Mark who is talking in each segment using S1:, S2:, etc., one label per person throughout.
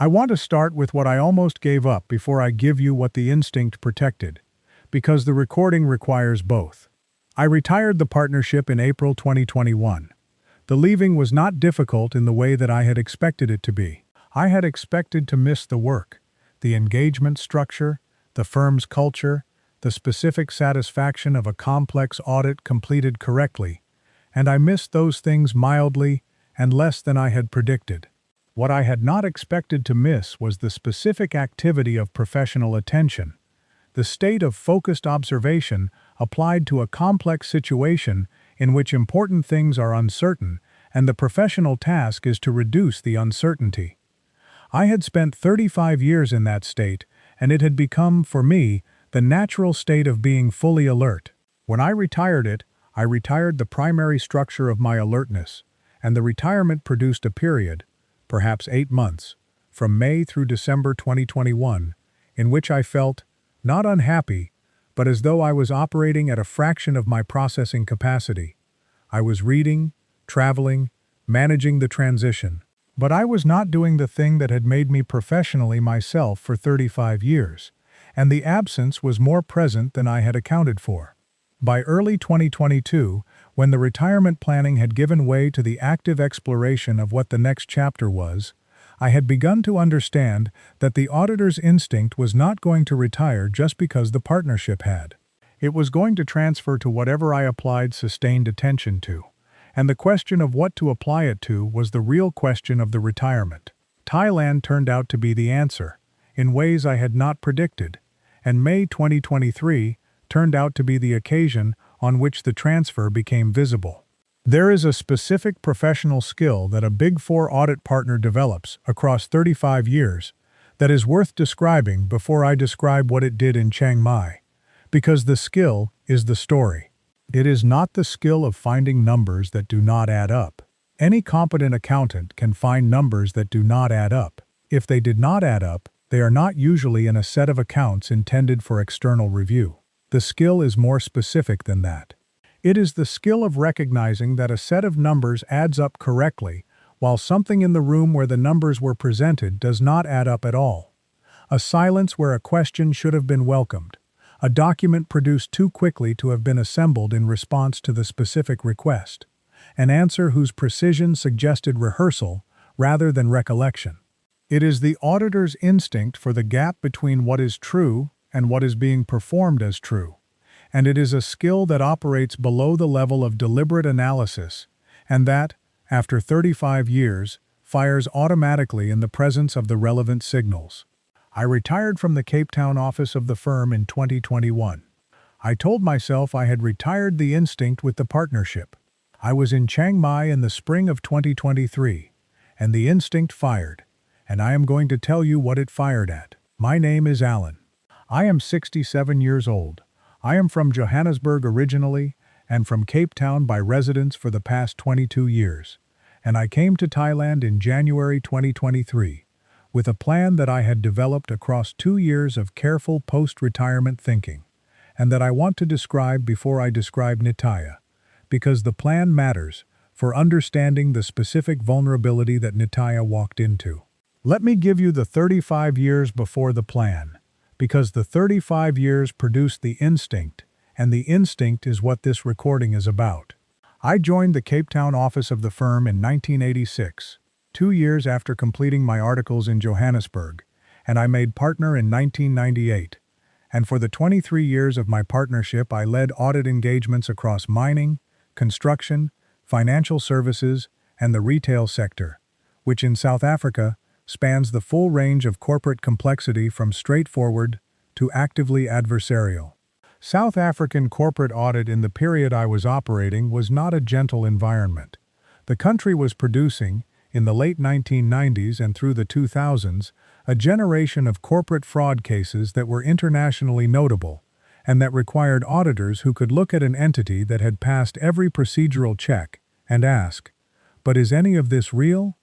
S1: I want to start with what I almost gave up before I give you what the instinct protected, because the recording requires both. I retired the partnership in April 2021. The leaving was not difficult in the way that I had expected it to be. I had expected to miss the work, the engagement structure, the firm's culture, the specific satisfaction of a complex audit completed correctly, and I missed those things mildly and less than I had predicted. What I had not expected to miss was the specific activity of professional attention, the state of focused observation applied to a complex situation in which important things are uncertain, and the professional task is to reduce the uncertainty. I had spent 35 years in that state, and it had become, for me, the natural state of being fully alert. When I retired I retired the primary structure of my alertness, and the retirement produced a period, perhaps 8 months, from May through December 2021, in which I felt, not unhappy, but as though I was operating at a fraction of my processing capacity. I was reading, traveling, managing the transition, but I was not doing the thing that had made me professionally myself for 35 years, and the absence was more present than I had accounted for. By early 2022, when the retirement planning had given way to the active exploration of what the next chapter was, I had begun to understand that the auditor's instinct was not going to retire just because the partnership had. It was going to transfer to whatever I applied sustained attention to, and the question of what to apply it to was the real question of the retirement. Thailand turned out to be the answer, in ways I had not predicted, and May 2023 turned out to be the occasion on which the transfer became visible. There is a specific professional skill that a Big Four audit partner develops across 35 years that is worth describing before I describe what it did in Chiang Mai, because the skill is the story. It is not the skill of finding numbers that do not add up. Any competent accountant can find numbers that do not add up. If they did not add up, they are not usually in a set of accounts intended for external review. The skill is more specific than that. It is the skill of recognizing that a set of numbers adds up correctly, while something in the room where the numbers were presented does not add up at all. A silence where a question should have been welcomed. A document produced too quickly to have been assembled in response to the specific request. An answer whose precision suggested rehearsal rather than recollection. It is the auditor's instinct for the gap between what is true and what is being performed as true, and it is a skill that operates below the level of deliberate analysis, and that, after 35 years, fires automatically in the presence of the relevant signals. I retired from the Cape Town office of the firm in 2021. I told myself I had retired the instinct with the partnership. I was in Chiang Mai in the spring of 2023, and the instinct fired, and I am going to tell you what it fired at. My name is Alan. I am 67 years old. I am from Johannesburg originally, and from Cape Town by residence for the past 22 years, and I came to Thailand in January 2023, with a plan that I had developed across 2 years of careful post-retirement thinking, and that I want to describe before I describe Nataya, because the plan matters for understanding the specific vulnerability that Nataya walked into. Let me give you the 35 years before the plan, because the 35 years produced the instinct, and the instinct is what this recording is about. I joined the Cape Town office of the firm in 1986, 2 years after completing my articles in Johannesburg, and I made partner in 1998. And for the 23 years of my partnership, I led audit engagements across mining, construction, financial services, and the retail sector, which in South Africa spans the full range of corporate complexity from straightforward to actively adversarial. South African corporate audit in the period I was operating was not a gentle environment. The country was producing, in the late 1990s and through the 2000s, a generation of corporate fraud cases that were internationally notable, and that required auditors who could look at an entity that had passed every procedural check and ask, "But is any of this real?"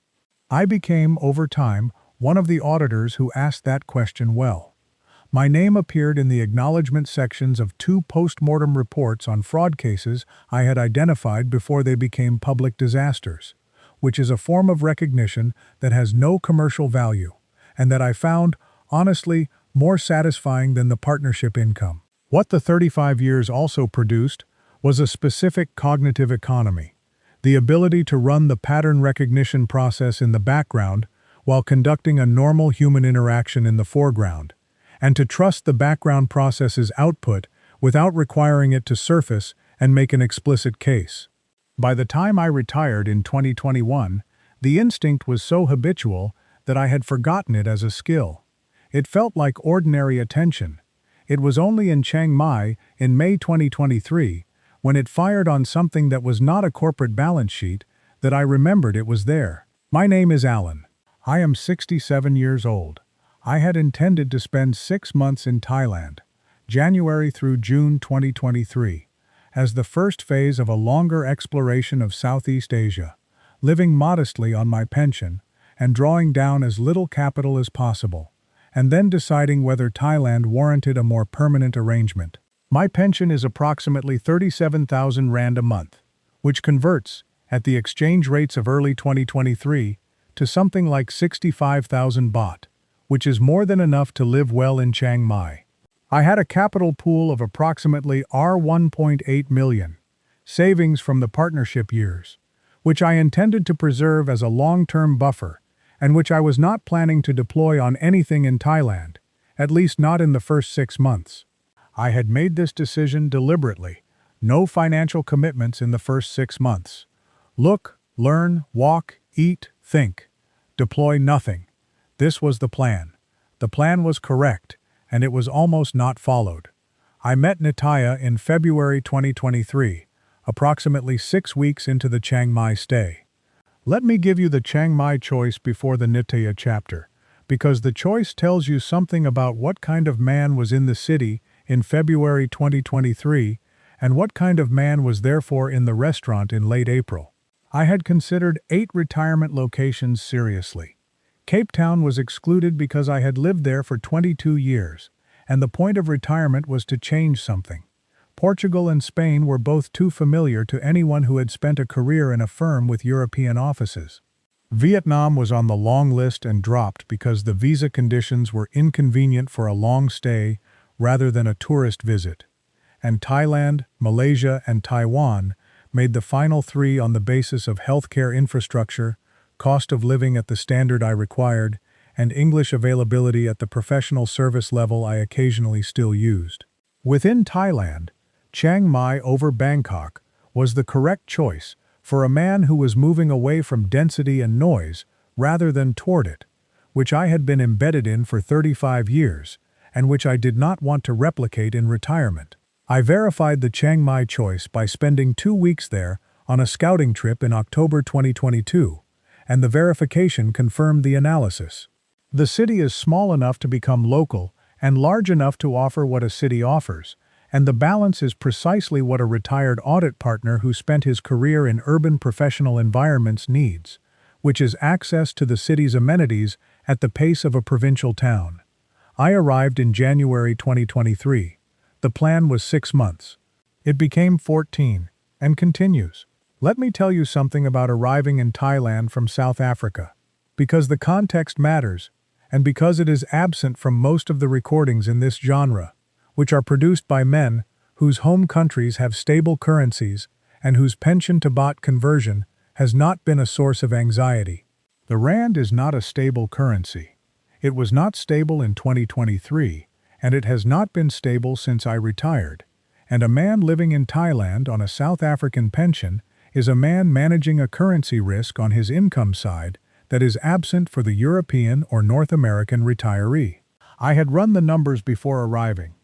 S1: I became, over time, one of the auditors who asked that question well. My name appeared in the acknowledgement sections of 2 post-mortem reports on fraud cases I had identified before they became public disasters, which is a form of recognition that has no commercial value, and that I found, honestly, more satisfying than the partnership income. What the 35 years also produced was a specific cognitive economy, the ability to run the pattern recognition process in the background while conducting a normal human interaction in the foreground, and to trust the background process's output without requiring it to surface and make an explicit case. By the time I retired in 2021, the instinct was so habitual that I had forgotten it as a skill. It felt like ordinary attention. It was only in Chiang Mai in May 2023, when it fired on something that was not a corporate balance sheet, that I remembered it was there. My name is Alan. I am 67 years old. I had intended to spend 6 months in Thailand, January through June 2023, as the first phase of a longer exploration of Southeast Asia, living modestly on my pension and drawing down as little capital as possible, and then deciding whether Thailand warranted a more permanent arrangement. My pension is approximately 37,000 rand a month, which converts, at the exchange rates of early 2023, to something like 65,000 baht, which is more than enough to live well in Chiang Mai. I had a capital pool of approximately R1.8 million, savings from the partnership years, which I intended to preserve as a long-term buffer and which I was not planning to deploy on anything in Thailand, at least not in the first 6 months. I had made this decision deliberately. No financial commitments in the first 6 months. Look, learn, walk, eat, think. Deploy nothing. This was the plan. The plan was correct, and it was almost not followed. I met Nataya in February 2023, approximately 6 weeks into the Chiang Mai stay. Let me give you the Chiang Mai choice before the Nataya chapter, because the choice tells you something about what kind of man was in the city in February 2023 and what kind of man was therefore in the restaurant in late April. I had considered 8 retirement locations seriously. Cape Town was excluded because I had lived there for 22 years, and the point of retirement was to change something. Portugal and Spain were both too familiar to anyone who had spent a career in a firm with European offices. Vietnam was on the long list and dropped because the visa conditions were inconvenient for a long stay rather than a tourist visit. And Thailand, Malaysia, and Taiwan made the final 3 on the basis of healthcare infrastructure, cost of living at the standard I required, and English availability at the professional service level I occasionally still used. Within Thailand, Chiang Mai over Bangkok was the correct choice for a man who was moving away from density and noise rather than toward it, which I had been embedded in for 35 years and which I did not want to replicate in retirement. I verified the Chiang Mai choice by spending 2 weeks there on a scouting trip in October 2022, and the verification confirmed the analysis. The city is small enough to become local and large enough to offer what a city offers, and the balance is precisely what a retired audit partner who spent his career in urban professional environments needs, which is access to the city's amenities at the pace of a provincial town. I arrived in January 2023. The plan was 6 months. It became 14, and continues. Let me tell you something about arriving in Thailand from South Africa, because the context matters, and because it is absent from most of the recordings in this genre, which are produced by men whose home countries have stable currencies and whose pension to baht conversion has not been a source of anxiety. The rand is not a stable currency. It was not stable in 2023, and it has not been stable since I retired. And a man living in Thailand on a South African pension is a man managing a currency risk on his income side that is absent for the European or North American retiree. I had run the numbers before arriving.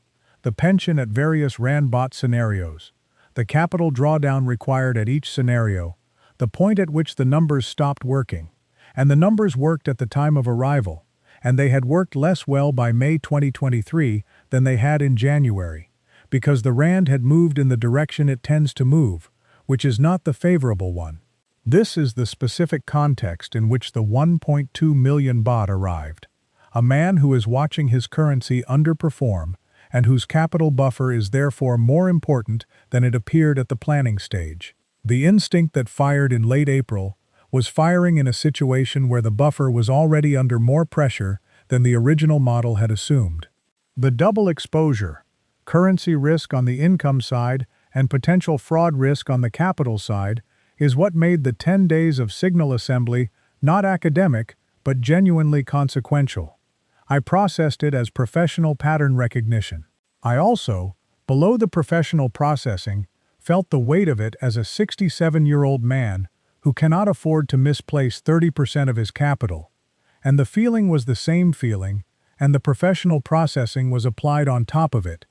S1: The pension at various rand-baht scenarios, the capital drawdown required at each scenario, the point at which the numbers stopped working, and the numbers worked at the time of arrival, and they had worked less well by May 2023 than they had in January, because the rand had moved in the direction it tends to move, which is not the favorable one. This is the specific context in which the 1.2 million baht arrived. A man who is watching his currency underperform and whose capital buffer is therefore more important than it appeared at the planning stage. The instinct that fired in late April was firing in a situation where the buffer was already under more pressure than the original model had assumed. The double exposure, currency risk on the income side and potential fraud risk on the capital side, is what made the 10 days of signal assembly not academic but genuinely consequential. I processed it as professional pattern recognition. I also, below the professional processing, felt the weight of it as a 67-year-old man who cannot afford to misplace 30% of his capital. And the feeling was the same feeling, and the professional processing was applied on top of it.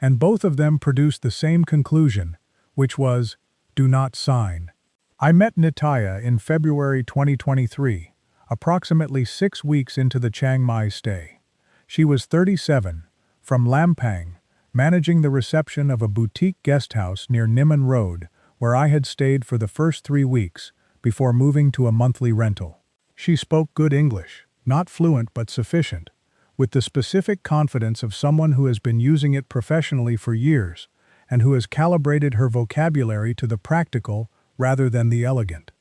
S1: And both of them produced the same conclusion, which was, do not sign. I met Nataya in February 2023, approximately 6 weeks into the Chiang Mai stay. She was 37, from Lampang, managing the reception of a boutique guesthouse near Niman Road, where I had stayed for the first 3 weeks before moving to a monthly rental. She spoke good English, not fluent but sufficient, with the specific confidence of someone who has been using it professionally for years and who has calibrated her vocabulary to the practical rather than the elegant.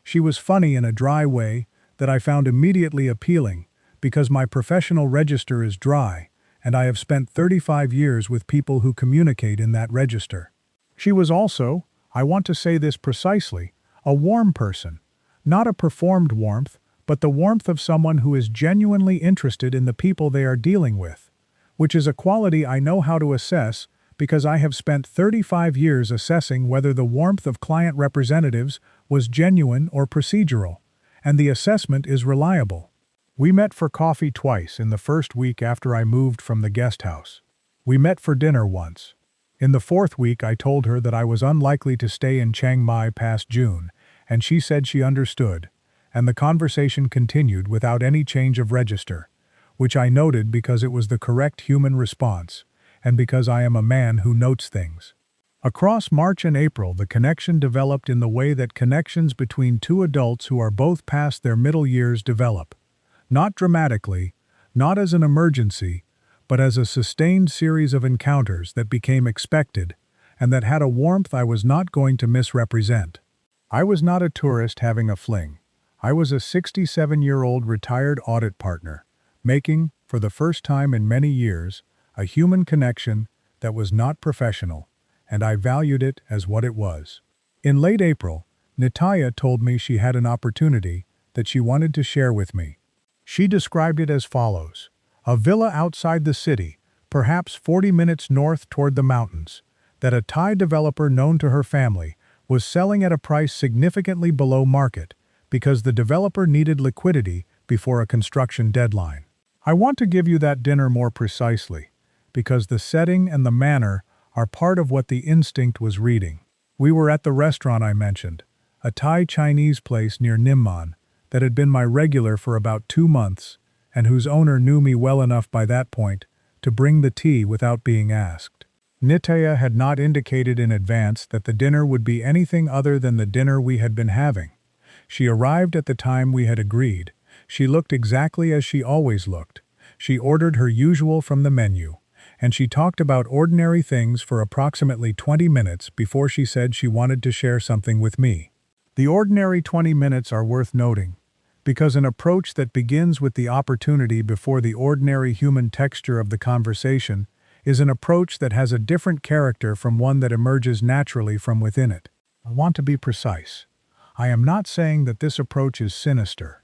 S1: She was funny in a dry way that I found immediately appealing because my professional register is dry and I have spent 35 years with people who communicate in that register. She was also, I want to say this precisely, a warm person, not a performed warmth, but the warmth of someone who is genuinely interested in the people they are dealing with, which is a quality I know how to assess because I have spent 35 years assessing whether the warmth of client representatives was genuine or procedural, and the assessment is reliable. We met for coffee twice in the first week after I moved from the guest house. We met for dinner once. In the 4th week I told her that I was unlikely to stay in Chiang Mai past June, and she said she understood, and the conversation continued without any change of register, which I noted because it was the correct human response, and because I am a man who notes things. Across March and April, the connection developed in the way that connections between two adults who are both past their middle years develop. Not dramatically, not as an emergency, but as a sustained series of encounters that became expected and that had a warmth I was not going to misrepresent. I was not a tourist having a fling. I was a 67-year-old retired audit partner, making, for the first time in many years, a human connection that was not professional, and I valued it as what it was. In late April, Nataya told me she had an opportunity that she wanted to share with me. She described it as follows: a villa outside the city, perhaps 40 minutes north toward the mountains, that a Thai developer known to her family was selling at a price significantly below market because the developer needed liquidity before a construction deadline. I want to give you that dinner more precisely, because the setting and the manner are part of what the instinct was reading. We were at the restaurant I mentioned, a Thai Chinese place near Nimman, that had been my regular for about 2 months, and whose owner knew me well enough by that point to bring the tea without being asked. Nataya had not indicated in advance that the dinner would be anything other than the dinner we had been having. She arrived at the time we had agreed. She looked exactly as she always looked. She ordered her usual from the menu, and she talked about ordinary things for approximately 20 minutes before she said she wanted to share something with me. The ordinary 20 minutes are worth noting, because an approach that begins with the opportunity before the ordinary human texture of the conversation is an approach that has a different character from one that emerges naturally from within it. I want to be precise. I am not saying that this approach is sinister.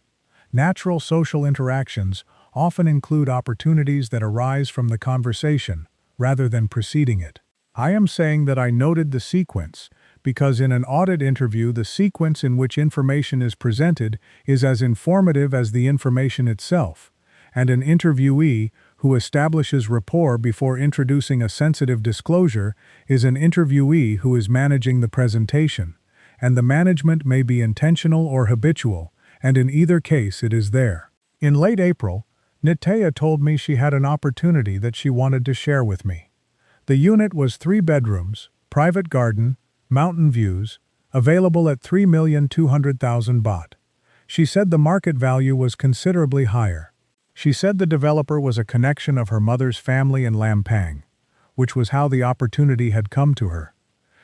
S1: Natural social interactions often include opportunities that arise from the conversation, rather than preceding it. I am saying that I noted the sequence, because in an audit interview the sequence in which information is presented is as informative as the information itself, and an interviewee who establishes rapport before introducing a sensitive disclosure is an interviewee who is managing the presentation, and the management may be intentional or habitual, and in either case it is there. In late April, Nataya told me she had an opportunity that she wanted to share with me. The unit was 3 bedrooms, private garden, mountain views, available at 3,200,000 baht. She said the market value was considerably higher. She said the developer was a connection of her mother's family in Lampang, which was how the opportunity had come to her.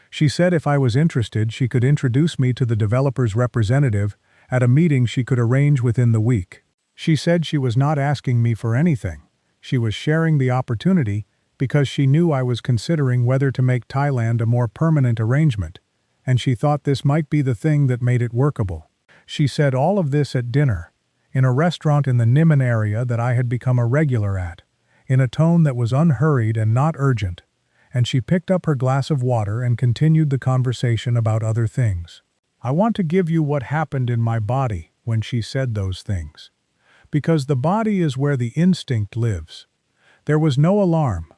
S1: She said if I was interested she could introduce me to the developer's representative at a meeting she could arrange within the week. She said she was not asking me for anything. She was sharing the opportunity because she knew I was considering whether to make Thailand a more permanent arrangement, and she thought this might be the thing that made it workable. She said all of this at dinner, in a restaurant in the Niman area that I had become a regular at, in a tone that was unhurried and not urgent, and she picked up her glass of water and continued the conversation about other things. I want to give you what happened in my body when she said those things, because the body is where the instinct lives. There was no alarm.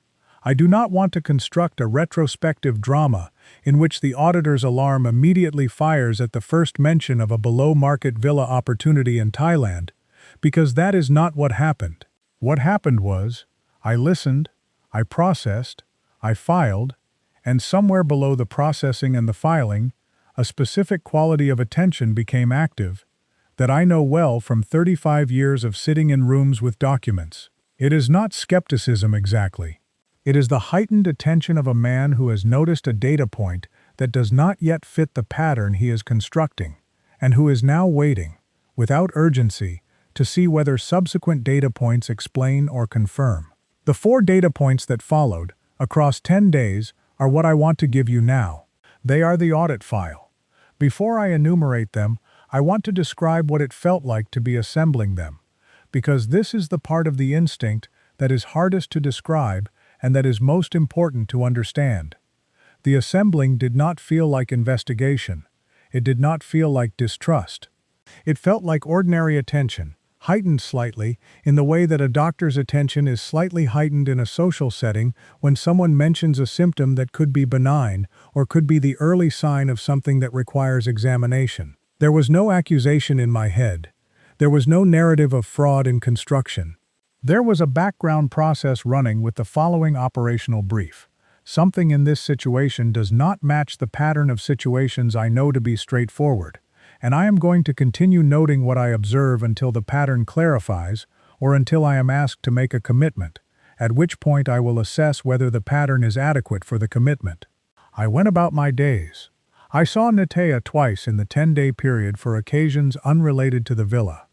S1: I do not want to construct a retrospective drama in which the auditor's alarm immediately fires at the first mention of a below-market villa opportunity in Thailand, because that is not what happened. What happened was, I listened, I processed, I filed, and somewhere below the processing and the filing, a specific quality of attention became active that I know well from 35 years of sitting in rooms with documents. It is not skepticism exactly. It is the heightened attention of a man who has noticed a data point that does not yet fit the pattern he is constructing, and who is now waiting, without urgency, to see whether subsequent data points explain or confirm. The 4 data points that followed, across 10 days, are what I want to give you now. They are the audit file. Before I enumerate them, I want to describe what it felt like to be assembling them, because this is the part of the instinct that is hardest to describe and that is most important to understand. The assembling did not feel like investigation. It did not feel like distrust. It felt like ordinary attention, heightened slightly, in the way that a doctor's attention is slightly heightened in a social setting when someone mentions a symptom that could be benign or could be the early sign of something that requires examination. There was no accusation in my head. There was no narrative of fraud in construction. There was a background process running with the following operational brief. Something in this situation does not match the pattern of situations I know to be straightforward, and I am going to continue noting what I observe until the pattern clarifies or until I am asked to make a commitment, at which point I will assess whether the pattern is adequate for the commitment. I went about my days. I saw Nataya twice in the 10-day period for occasions unrelated to the villa.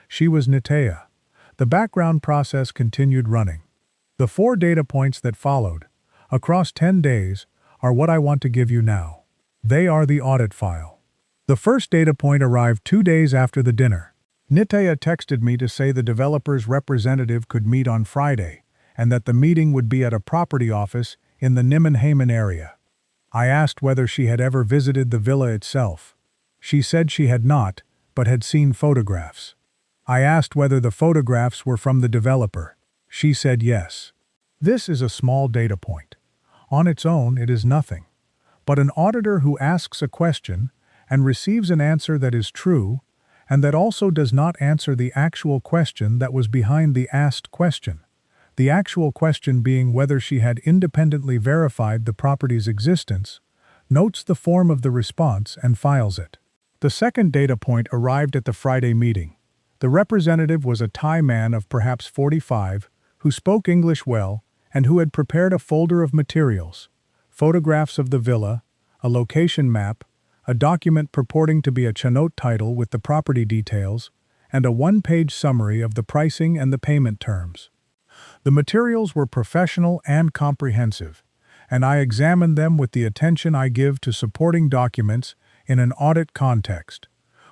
S1: She was Nataya. The background process continued running. The 4 data points that followed, across 10 days, are what I want to give you now. They are the audit file. The first data point arrived 2 days after the dinner. Nataya texted me to say the developer's representative could meet on Friday, and that the meeting would be at a property office in the Niman area. I asked whether she had ever visited the villa itself. She said she had not, but had seen photographs. I asked whether the photographs were from the developer. She said yes. This is a small data point. On its own, it is nothing. But an auditor who asks a question and receives an answer that is true, and that also does not answer the actual question that was behind the asked question, the actual question being whether she had independently verified the property's existence, notes the form of the response and files it. The second data point arrived at the Friday meeting. The representative was a Thai man of perhaps 45, who spoke English well and who had prepared a folder of materials, photographs of the villa, a location map, a document purporting to be a Chhanot title with the property details, and a 1-page summary of the pricing and the payment terms. The materials were professional and comprehensive, and I examined them with the attention I give to supporting documents in an audit context,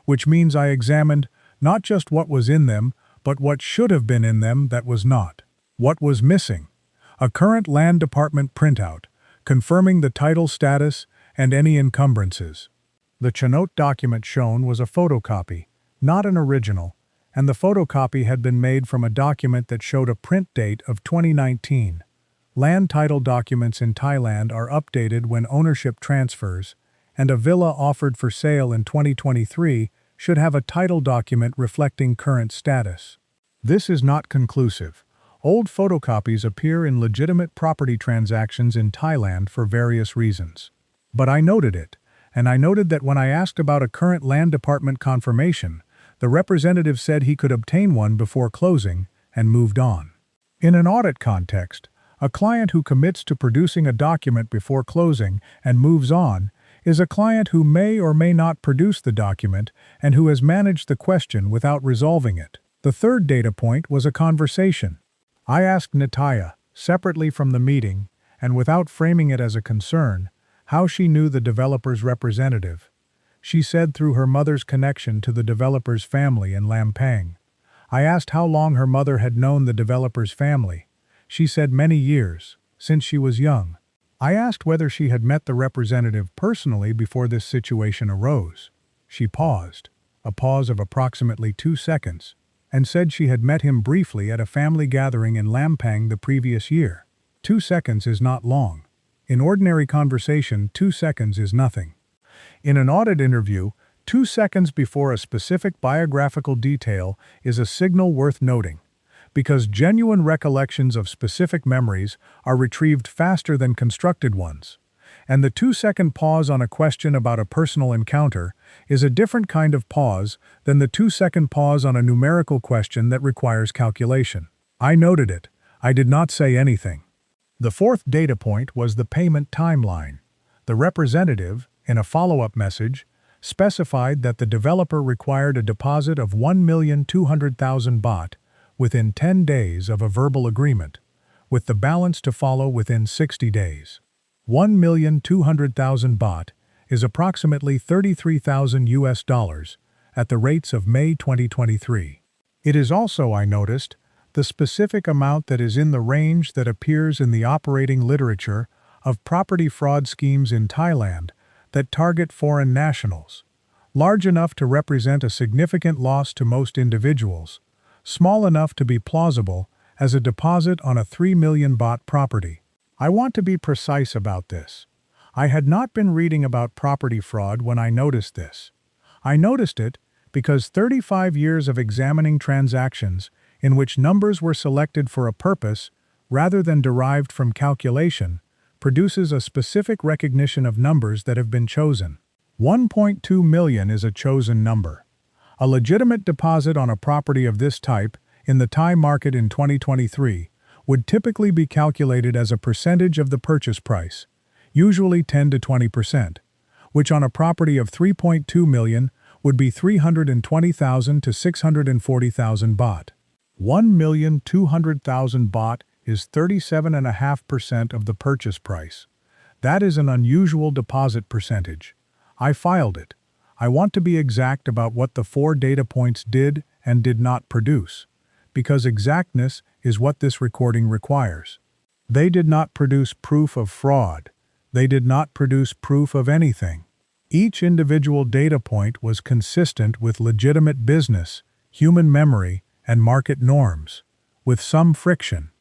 S1: which means I examined not just what was in them, but what should have been in them that was not. What was missing? A current land department printout, confirming the title status and any encumbrances. The Chhanot document shown was a photocopy, not an original, and the photocopy had been made from a document that showed a print date of 2019. Land title documents in Thailand are updated when ownership transfers, and a villa offered for sale in 2023 should have a title document reflecting current status. This is not conclusive. Old photocopies appear in legitimate property transactions in Thailand for various reasons. But I noted it, and I noted that when I asked about a current land department confirmation, the representative said he could obtain one before closing and moved on. In an audit context, a client who commits to producing a document before closing and moves on is a client who may or may not produce the document and who has managed the question without resolving it. The third data point was a conversation. I asked Nataya, separately from the meeting, and without framing it as a concern, how she knew the developer's representative. She said through her mother's connection to the developer's family in Lampang. I asked how long her mother had known the developer's family. She said many years, since she was young. I asked whether she had met the representative personally before this situation arose. She paused, a pause of approximately 2 seconds, and said she had met him briefly at a family gathering in Lampang the previous year. 2 seconds is not long. In ordinary conversation, 2 seconds is nothing. In an audit interview, 2 seconds before a specific biographical detail is a signal worth noting, because genuine recollections of specific memories are retrieved faster than constructed ones, and the 2-second pause on a question about a personal encounter is a different kind of pause than the 2-second pause on a numerical question that requires calculation. I noted it. I did not say anything. The fourth data point was the payment timeline. The representative, in a follow-up message, specified that the developer required a deposit of 1,200,000 baht within 10 days of a verbal agreement, with the balance to follow within 60 days. 1,200,000 baht is approximately $33,000 at the rates of May 2023. It is also, I noticed, the specific amount that is in the range that appears in the operating literature of property fraud schemes in Thailand that target foreign nationals, large enough to represent a significant loss to most individuals, small enough to be plausible as a deposit on a 3 million baht property. I want to be precise about this. I had not been reading about property fraud when I noticed this. I noticed it because 35 years of examining transactions in which numbers were selected for a purpose rather than derived from calculation produces a specific recognition of numbers that have been chosen. 1.2 million is a chosen number. A legitimate deposit on a property of this type in the Thai market in 2023 would typically be calculated as a percentage of the purchase price, usually 10 to 20%, which on a property of 3.2 million would be 320,000 to 640,000 baht. 1,200,000 baht is 37.5% of the purchase price. That is an unusual deposit percentage. I filed it. I want to be exact about what the 4 data points did and did not produce, because exactness is what this recording requires. They did not produce proof of fraud. They did not produce proof of anything. Each individual data point was consistent with legitimate business, human memory, and market norms, with some friction.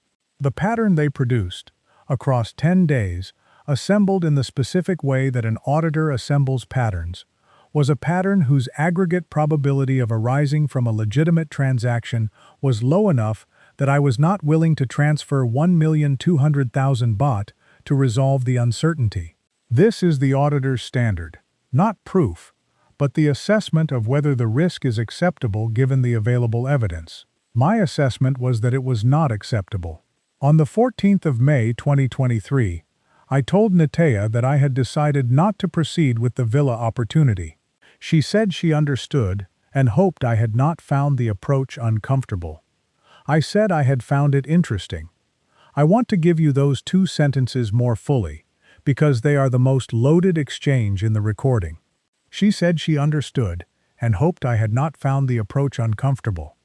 S1: The pattern they produced, across 10 days, assembled in the specific way that an auditor assembles patterns, was a pattern whose aggregate probability of arising from a legitimate transaction was low enough that I was not willing to transfer 1,200,000 baht to resolve the uncertainty. This is the auditor's standard, not proof, but the assessment of whether the risk is acceptable given the available evidence. My assessment was that it was not acceptable. On the 14th of May 2023, I told Nataya that I had decided not to proceed with the villa opportunity. She said she understood and hoped I had not found the approach uncomfortable. I said I had found it interesting. I want to give you those 2 sentences more fully, because they are the most loaded exchange in the recording. She said she understood and hoped I had not found the approach uncomfortable.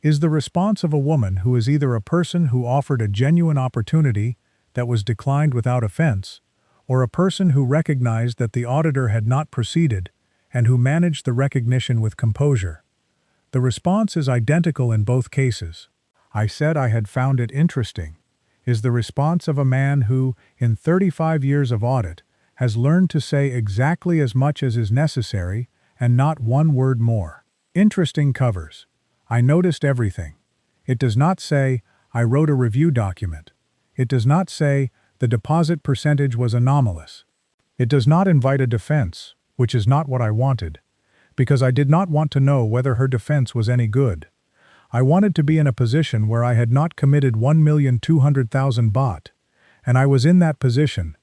S1: Is the response of a woman who is either a person who offered a genuine opportunity that was declined without offense, or a person who recognized that the auditor had not proceeded and who managed the recognition with composure. The response is identical in both cases. I said I had found it interesting. Is the response of a man who, in 35 years of audit, has learned to say exactly as much as is necessary and not one word more. Interesting covers. I noticed everything. It does not say, I wrote a review document. It does not say, the deposit percentage was anomalous. It does not invite a defense, which is not what I wanted, because I did not want to know whether her defense was any good. I wanted to be in a position where I had not committed 1,200,000 baht, and I was in that position,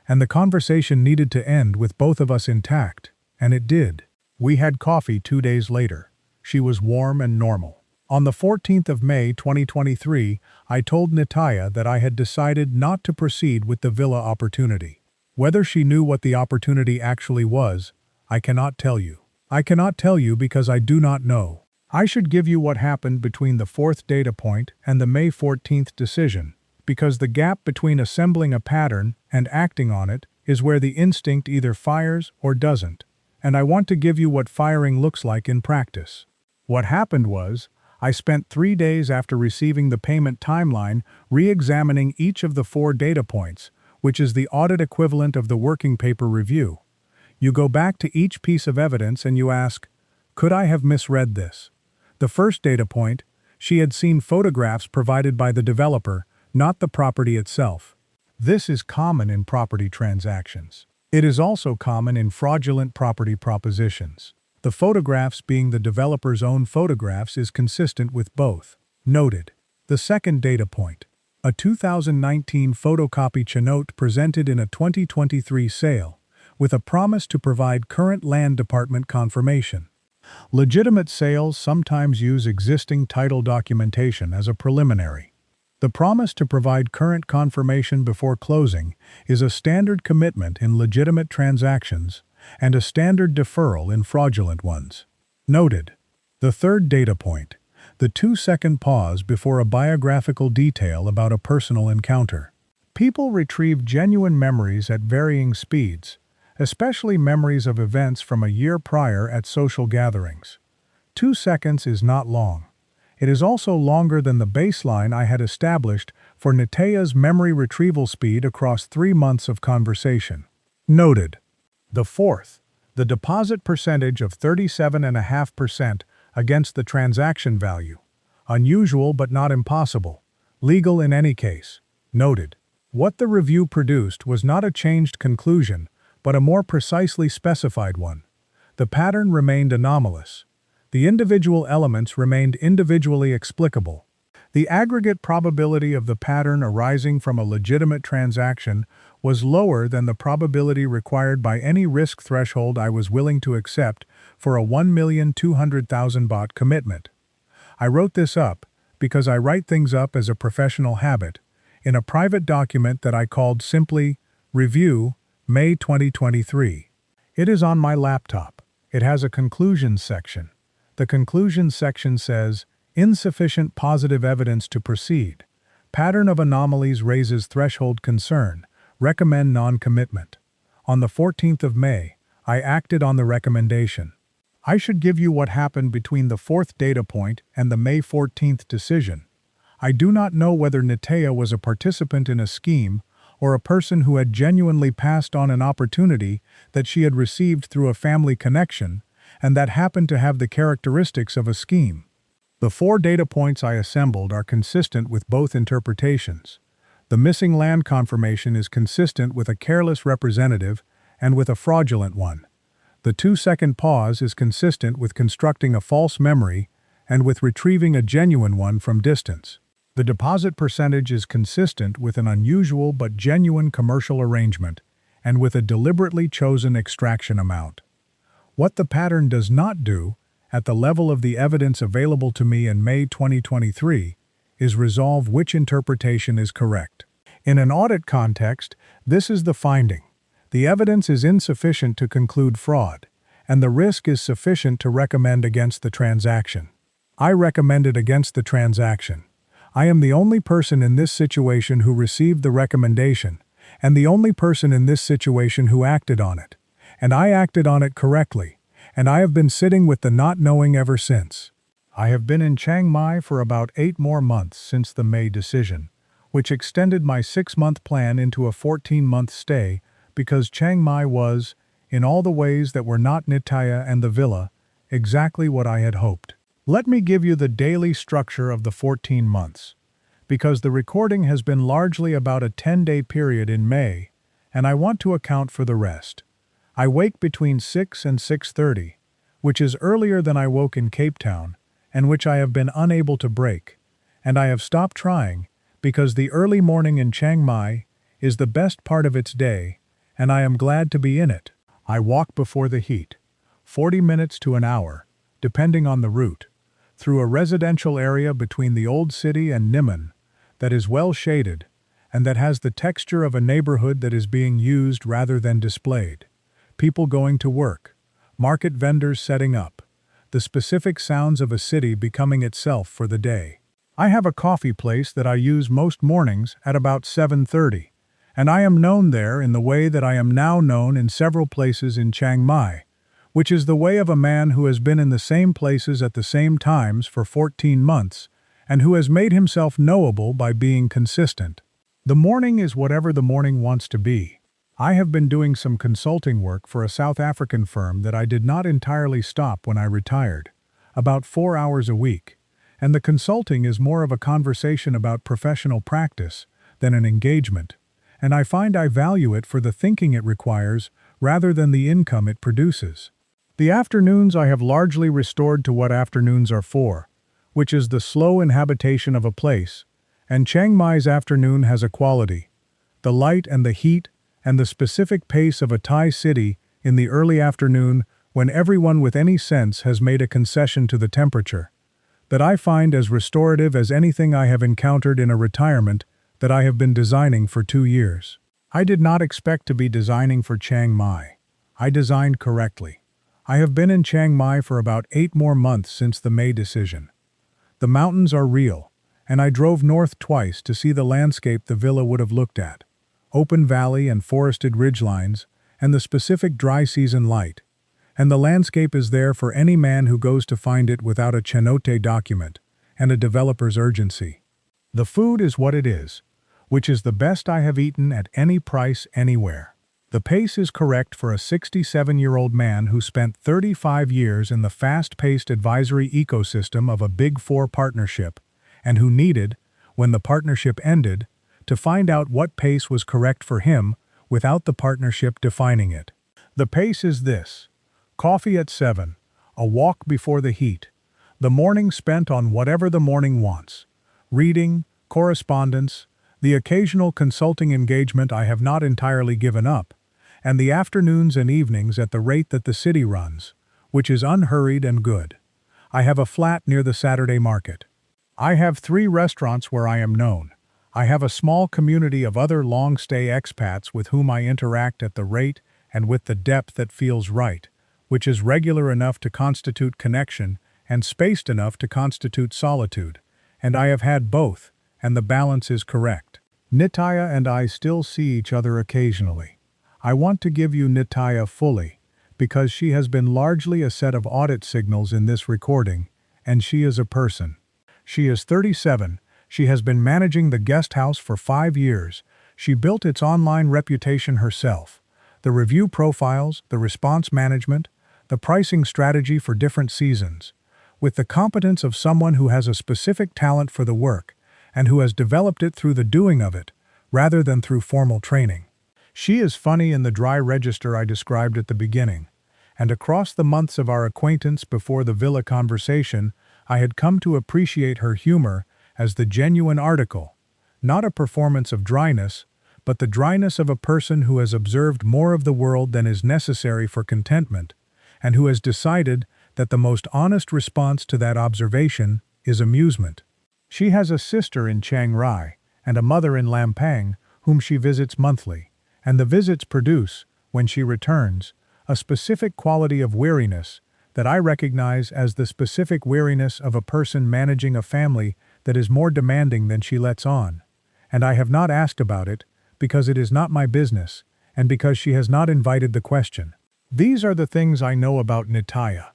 S1: and the conversation needed to end with both of us intact, and it did. We had coffee 2 days later. She was warm and normal. On the 14th of May 2023, I told Nataya that I had decided not to proceed with the villa opportunity. Whether she knew what the opportunity actually was, I cannot tell you. I cannot tell you because I do not know. I should give you what happened between the fourth data point and the May 14th decision, because the gap between assembling a pattern and acting on it is where the instinct either fires or doesn't, and I want to give you what firing looks like in practice. What happened was, I spent 3 days after receiving the payment timeline re-examining each of the 4 data points, which is the audit equivalent of the working paper review. You go back to each piece of evidence and you ask, could I have misread this? The first data point, she had seen photographs provided by the developer, not the property itself. This is common in property transactions. It is also common in fraudulent property propositions. The photographs being the developer's own photographs is consistent with both. Noted. The second data point. A 2019 photocopy chenote presented in a 2023 sale, with a promise to provide current land department confirmation. Legitimate sales sometimes use existing title documentation as a preliminary. The promise to provide current confirmation before closing is a standard commitment in legitimate transactions and a standard deferral in fraudulent ones. Noted. The third data point. The 2-second pause before a biographical detail about a personal encounter. People retrieve genuine memories at varying speeds, especially memories of events from a year prior at social gatherings. 2 seconds is not long. It is also longer than the baseline I had established for Nataya's memory retrieval speed across 3 months of conversation. Noted. The fourth, the deposit percentage of 37.5% against the transaction value. Unusual but not impossible. Legal in any case. Noted. What the review produced was not a changed conclusion, but a more precisely specified one. The pattern remained anomalous. The individual elements remained individually explicable. The aggregate probability of the pattern arising from a legitimate transaction was lower than the probability required by any risk threshold I was willing to accept for a 1,200,000 baht commitment. I wrote this up because I write things up as a professional habit, in a private document that I called simply Review, May 2023. It is on my laptop. It has a conclusions section. The conclusions section says, insufficient positive evidence to proceed. Pattern of anomalies raises threshold concern. Recommend non-commitment. On the 14th of May, I acted on the recommendation. I should give you what happened between the fourth data point and the May 14th decision. I do not know whether Nataya was a participant in a scheme or a person who had genuinely passed on an opportunity that she had received through a family connection and that happened to have the characteristics of a scheme. The 4 data points I assembled are consistent with both interpretations. The missing land confirmation is consistent with a careless representative and with a fraudulent one. The 2-second pause is consistent with constructing a false memory and with retrieving a genuine one from distance. The deposit percentage is consistent with an unusual but genuine commercial arrangement and with a deliberately chosen extraction amount. What the pattern does not do, at the level of the evidence available to me in May 2023, is resolve which interpretation is correct. In an audit context, this is the finding. The evidence is insufficient to conclude fraud, and the risk is sufficient to recommend against the transaction. I recommended against the transaction. I am the only person in this situation who received the recommendation, and the only person in this situation who acted on it. And I acted on it correctly, and I have been sitting with the not knowing ever since. I have been in Chiang Mai for about 8 more months since the May decision, which extended my 6-month plan into a 14-month stay because Chiang Mai was, in all the ways that were not Nataya and the villa, exactly what I had hoped. Let me give you the daily structure of the 14 months, because the recording has been largely about a 10-day period in May, and I want to account for the rest. I wake between 6 and 6:30, which is earlier than I woke in Cape Town, and which I have been unable to break, and I have stopped trying because the early morning in Chiang Mai is the best part of its day, and I am glad to be in it. I walk before the heat, 40 minutes to an hour, depending on the route, through a residential area between the old city and Niman that is well shaded and that has the texture of a neighborhood that is being used rather than displayed. People going to work, market vendors setting up, the specific sounds of a city becoming itself for the day. I have a coffee place that I use most mornings at about 7:30, and I am known there in the way that I am now known in several places in Chiang Mai, which is the way of a man who has been in the same places at the same times for 14 months and who has made himself knowable by being consistent. The morning is whatever the morning wants to be. I have been doing some consulting work for a South African firm that I did not entirely stop when I retired, about 4 hours a week, and the consulting is more of a conversation about professional practice than an engagement, and I find I value it for the thinking it requires rather than the income it produces. The afternoons I have largely restored to what afternoons are for, which is the slow inhabitation of a place, and Chiang Mai's afternoon has a quality, the light and the heat and the specific pace of a Thai city in the early afternoon when everyone with any sense has made a concession to the temperature, that I find as restorative as anything I have encountered in a retirement that I have been designing for 2 years. I did not expect to be designing for Chiang Mai. I designed correctly. I have been in Chiang Mai for about 8 more months since the May decision. The mountains are real, and I drove north twice to see the landscape the villa would have looked at. Open valley and forested ridgelines, and the specific dry season light. And the landscape is there for any man who goes to find it without a cenote document and a developer's urgency. The food is what it is, which is the best I have eaten at any price anywhere. The pace is correct for a 67-year-old man who spent 35 years in the fast-paced advisory ecosystem of a Big Four partnership and who needed, when the partnership ended, to find out what pace was correct for him without the partnership defining it. The pace is this: coffee at 7, a walk before the heat, the morning spent on whatever the morning wants, reading, correspondence, the occasional consulting engagement I have not entirely given up, and the afternoons and evenings at the rate that the city runs, which is unhurried and good. I have a flat near the Saturday market. I have 3 restaurants where I am known. I have a small community of other long-stay expats with whom I interact at the rate and with the depth that feels right, which is regular enough to constitute connection and spaced enough to constitute solitude, and I have had both, and the balance is correct. Nataya and I still see each other occasionally. I want to give you Nataya fully, because she has been largely a set of audit signals in this recording, and she is a person. She is 37, she has been managing the guest house for 5 years, she built its online reputation herself, the review profiles, the response management, the pricing strategy for different seasons, with the competence of someone who has a specific talent for the work and who has developed it through the doing of it, rather than through formal training. She is funny in the dry register I described at the beginning, and across the months of our acquaintance before the villa conversation, I had come to appreciate her humor as the genuine article, not a performance of dryness, but the dryness of a person who has observed more of the world than is necessary for contentment, and who has decided that the most honest response to that observation is amusement. She has a sister in Chiang Mai and a mother in Lampang whom she visits monthly, and the visits produce, when she returns, a specific quality of weariness that I recognize as the specific weariness of a person managing a family that is more demanding than she lets on, and I have not asked about it because it is not my business and because she has not invited the question. These are the things I know about Nataya.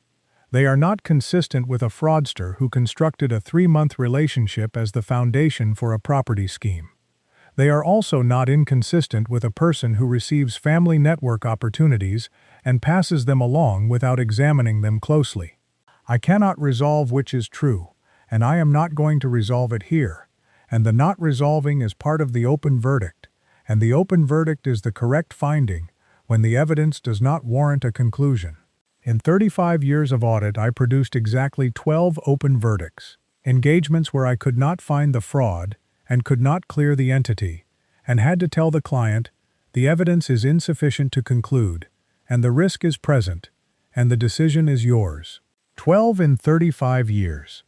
S1: They are not consistent with a fraudster who constructed a 3-month relationship as the foundation for a property scheme. They are also not inconsistent with a person who receives family network opportunities and passes them along without examining them closely. I cannot resolve which is true, and I am not going to resolve it here, and the not resolving is part of the open verdict, and the open verdict is the correct finding when the evidence does not warrant a conclusion. In 35 years of audit, I produced exactly 12 open verdicts, engagements where I could not find the fraud and could not clear the entity, and had to tell the client, the evidence is insufficient to conclude, and the risk is present, and the decision is yours. 12 in 35 years.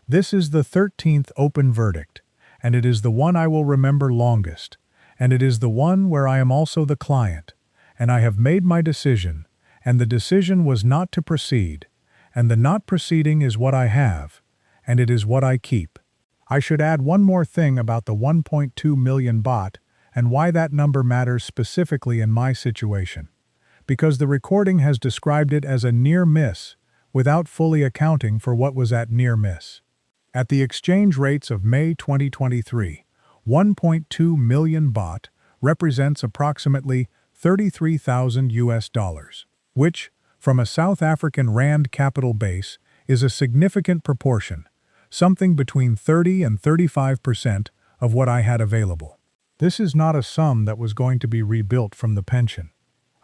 S1: This is the 13th open verdict, and it is the one I will remember longest, and it is the one where I am also the client, and I have made my decision, and the decision was not to proceed, and the not proceeding is what I have, and it is what I keep. I should add one more thing about the 1.2 million baht and why that number matters specifically in my situation. Because the recording has described it as a near miss without fully accounting for what was at near miss. At the exchange rates of May 2023, 1.2 million baht represents approximately 33,000 US dollars, which, from a South African rand capital base, is a significant proportion, something between 30 and 35% of what I had available. This is not a sum that was going to be rebuilt from the pension.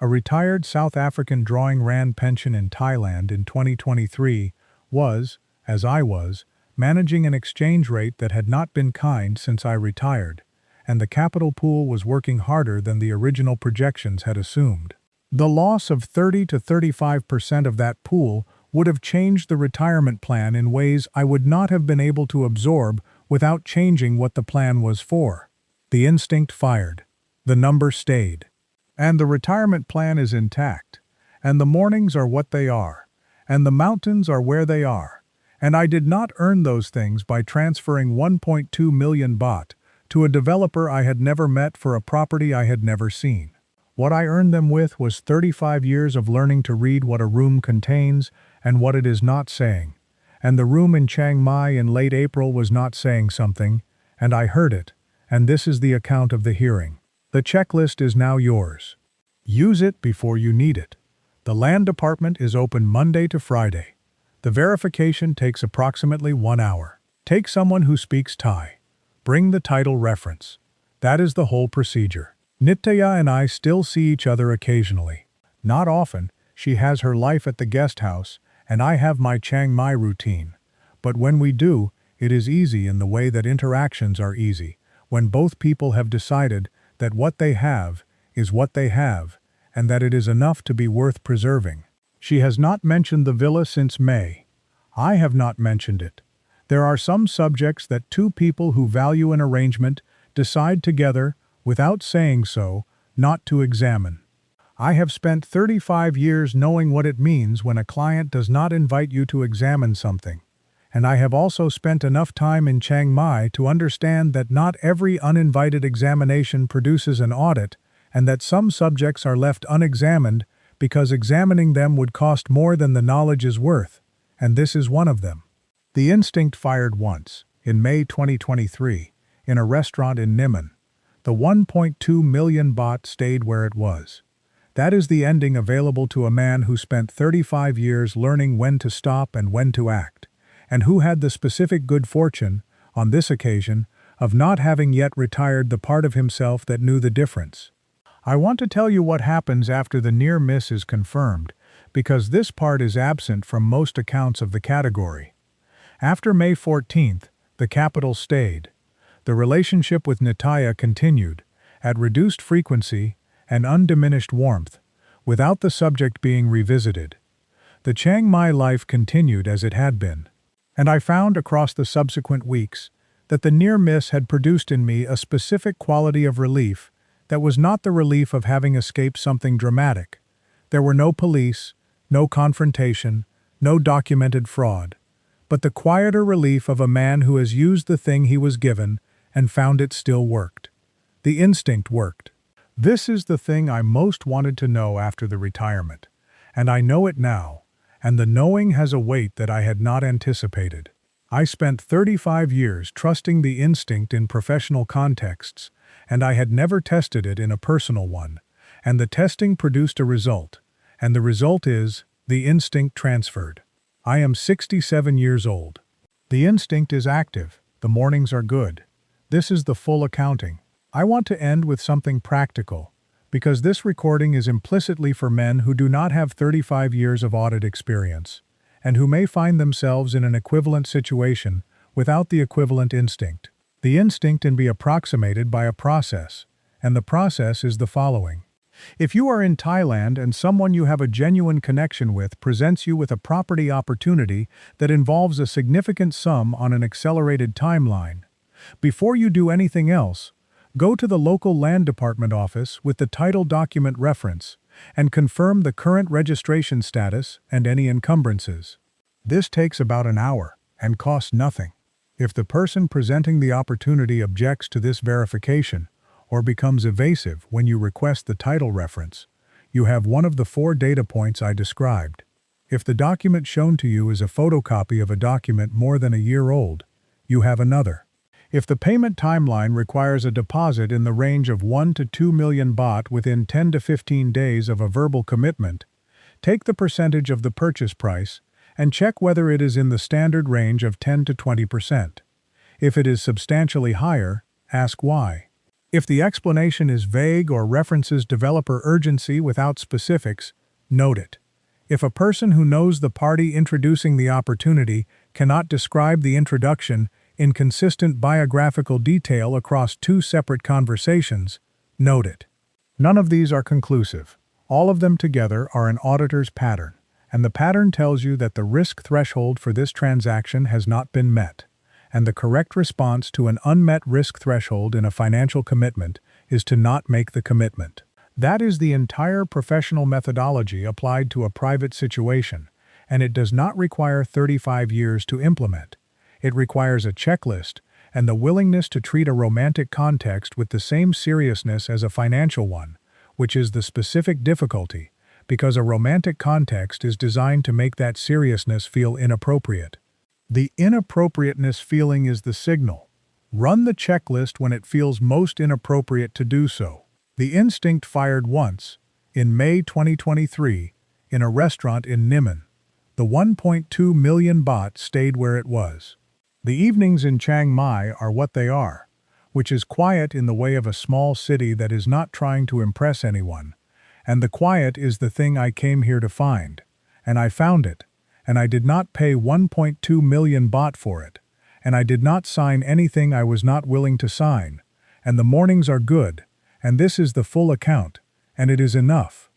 S1: A retired South African drawing rand pension in Thailand in 2023 was, as I was, managing an exchange rate that had not been kind since I retired, and the capital pool was working harder than the original projections had assumed. The loss of 30 to 35% of that pool would have changed the retirement plan in ways I would not have been able to absorb without changing what the plan was for. The instinct fired. The number stayed. And the retirement plan is intact. And the mornings are what they are. And the mountains are where they are. And I did not earn those things by transferring 1.2 million baht to a developer I had never met for a property I had never seen. What I earned them with was 35 years of learning to read what a room contains and what it is not saying. And the room in Chiang Mai in late April was not saying something, and I heard it, and this is the account of the hearing. The checklist is now yours. Use it before you need it. The Land Department is open Monday to Friday. The verification takes approximately 1 hour. Take someone who speaks Thai. Bring the title reference. That is the whole procedure. Nataya and I still see each other occasionally. Not often. She has her life at the guest house, and I have my Chiang Mai routine. But when we do, it is easy in the way that interactions are easy, when both people have decided that what they have is what they have, and that it is enough to be worth preserving. She has not mentioned the villa since May. I have not mentioned it. There are some subjects that two people who value an arrangement decide together, without saying so, not to examine. I have spent 35 years knowing what it means when a client does not invite you to examine something, and I have also spent enough time in Chiang Mai to understand that not every uninvited examination produces an audit, and that some subjects are left unexamined because examining them would cost more than the knowledge is worth, and this is one of them. The instinct fired once, in May 2023, in a restaurant in Niman. The 1.2 million baht stayed where it was. That is the ending available to a man who spent 35 years learning when to stop and when to act, and who had the specific good fortune, on this occasion, of not having yet retired the part of himself that knew the difference. I want to tell you what happens after the near miss is confirmed, because this part is absent from most accounts of the category. After May 14th, the capital stayed. The relationship with Nataya continued, at reduced frequency and undiminished warmth, without the subject being revisited. The Chiang Mai life continued as it had been, and I found across the subsequent weeks that the near miss had produced in me a specific quality of relief that was not the relief of having escaped something dramatic. There were no police, no confrontation, no documented fraud, but the quieter relief of a man who has used the thing he was given and found it still worked. The instinct worked. This is the thing I most wanted to know after the retirement, and I know it now, and the knowing has a weight that I had not anticipated. I spent 35 years trusting the instinct in professional contexts, and I had never tested it in a personal one, and the testing produced a result, and the result is, the instinct transferred. I am 67 years old. The instinct is active, the mornings are good. This is the full accounting. I want to end with something practical, because this recording is implicitly for men who do not have 35 years of audit experience, and who may find themselves in an equivalent situation without the equivalent instinct. The instinct can be approximated by a process, and the process is the following. If you are in Thailand and someone you have a genuine connection with presents you with a property opportunity that involves a significant sum on an accelerated timeline, before you do anything else, go to the local land department office with the title document reference and confirm the current registration status and any encumbrances. This takes about an hour and costs nothing. If the person presenting the opportunity objects to this verification or becomes evasive when you request the title reference, you have one of the 4 data points I described. If the document shown to you is a photocopy of a document more than a year old, you have another. If the payment timeline requires a deposit in the range of 1 to 2 million baht within 10 to 15 days of a verbal commitment, take the percentage of the purchase price and check whether it is in the standard range of 10 to 20%. If it is substantially higher, ask why. If the explanation is vague or references developer urgency without specifics, note it. If a person who knows the party introducing the opportunity cannot describe the introduction in consistent biographical detail across 2 separate conversations, note it. None of these are conclusive. All of them together are an auditor's pattern, and the pattern tells you that the risk threshold for this transaction has not been met, and the correct response to an unmet risk threshold in a financial commitment is to not make the commitment. That is the entire professional methodology applied to a private situation, and it does not require 35 years to implement. It requires a checklist and the willingness to treat a romantic context with the same seriousness as a financial one, which is the specific difficulty, because a romantic context is designed to make that seriousness feel inappropriate. The inappropriateness feeling is the signal. Run the checklist when it feels most inappropriate to do so. The instinct fired once, in May 2023, in a restaurant in Niman. The 1.2 million baht stayed where it was. The evenings in Chiang Mai are what they are, which is quiet in the way of a small city that is not trying to impress anyone. And the quiet is the thing I came here to find. And I found it. And I did not pay 1.2 million baht for it. And I did not sign anything I was not willing to sign. And the mornings are good. And this is the full account. And it is enough.